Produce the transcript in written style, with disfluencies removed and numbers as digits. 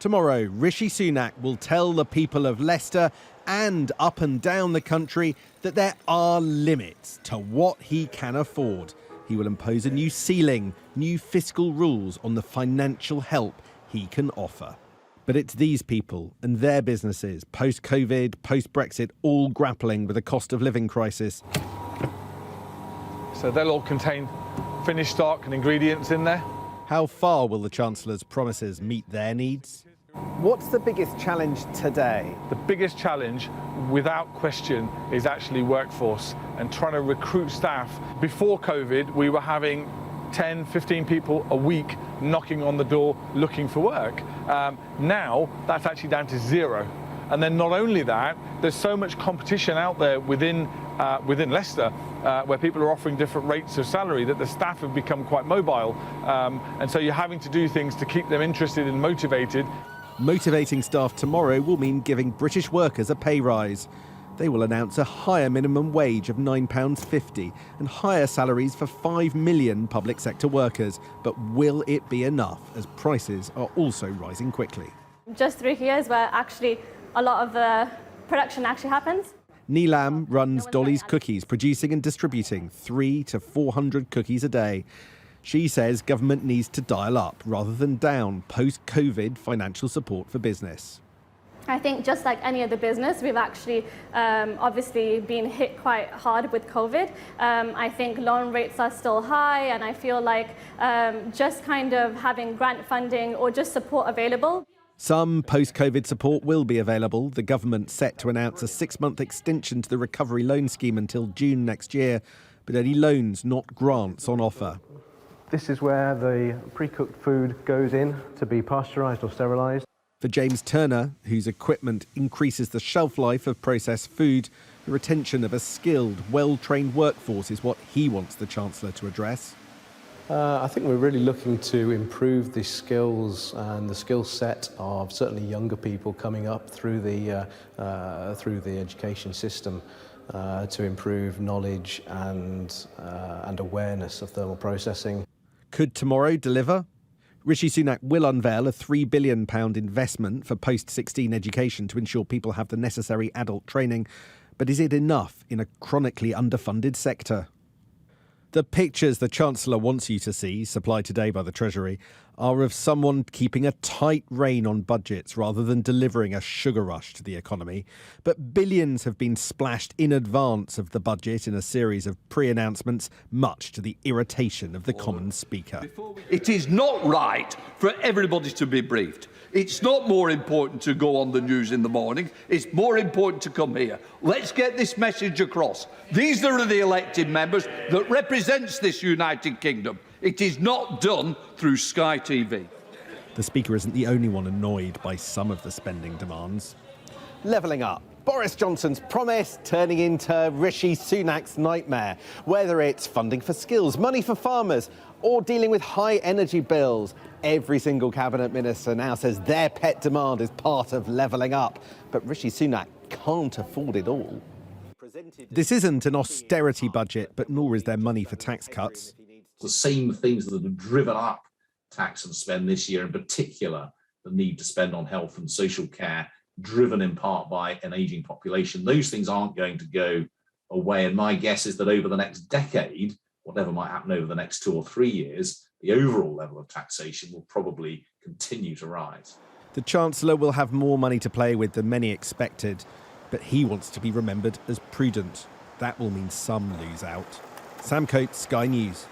Tomorrow, Rishi Sunak will tell the people of Leicester and up and down the country that there are limits to what he can afford. He will impose a new ceiling, new fiscal rules on the financial help he can offer. But it's these people and their businesses, post-COVID, post-Brexit, all grappling with a cost of living crisis. So they'll all contain finished stock and ingredients in there. How far will the Chancellor's promises meet their needs? What's the biggest challenge today? The biggest challenge, without question, is actually workforce and trying to recruit staff. Before COVID, we were having 10, 15 people a week knocking on the door looking for work. Now, that's actually down to 0. And then not only that, there's so much competition out there within Leicester, where people are offering different rates of salary, that the staff have become quite mobile. And so you're having to do things to keep them interested and motivated. Motivating staff tomorrow will mean giving British workers a pay rise. They will announce a higher minimum wage of £9.50 and higher salaries for 5 million public sector workers. But will it be enough, as prices are also rising quickly? Just through here is where actually a lot of the production actually happens. Neelam runs Dolly's Cookies, producing and distributing 300 to 400 cookies a day. She says government needs to dial up rather than down post-COVID financial support for business. I think just like any other business, we've actually obviously been hit quite hard with COVID. I think loan rates are still high, and I feel like just kind of having grant funding or just support available. Some post-COVID support will be available. The government set to announce a 6-month extension to the recovery loan scheme until June next year, but only loans, not grants, on offer. This is where the pre-cooked food goes in to be pasteurised or sterilised. For James Turner, whose equipment increases the shelf life of processed food, the retention of a skilled, well-trained workforce is what he wants the Chancellor to address. I think we're really looking to improve the skills and the skill set of certainly younger people coming up through the education system to improve knowledge and awareness of thermal processing. Could tomorrow deliver? Rishi Sunak will unveil a £3 billion investment for post-16 education to ensure people have the necessary adult training. But is it enough in a chronically underfunded sector? The pictures the Chancellor wants you to see, supplied today by the Treasury, are of someone keeping a tight rein on budgets rather than delivering a sugar rush to the economy. But billions have been splashed in advance of the budget in a series of pre-announcements, much to the irritation of the Commons Speaker. It is not right for everybody to be briefed. It's not more important to go on the news in the morning. It's more important to come here. Let's get this message across. These are the elected members that represents this United Kingdom. It is not done through Sky TV. The Speaker isn't the only one annoyed by some of the spending demands. Levelling up. Boris Johnson's promise turning into Rishi Sunak's nightmare. Whether it's funding for skills, money for farmers, or dealing with high energy bills, every single cabinet minister now says their pet demand is part of levelling up. But Rishi Sunak can't afford it all. This isn't an austerity budget, but nor is there money for tax cuts. The same things that have driven up tax and spend this year, in particular, the need to spend on health and social care, driven in part by an ageing population. Those things aren't going to go away. And my guess is that over the next decade, whatever might happen over the next 2 or 3 years, the overall level of taxation will probably continue to rise. The Chancellor will have more money to play with than many expected, but he wants to be remembered as prudent. That will mean some lose out. Sam Coates, Sky News.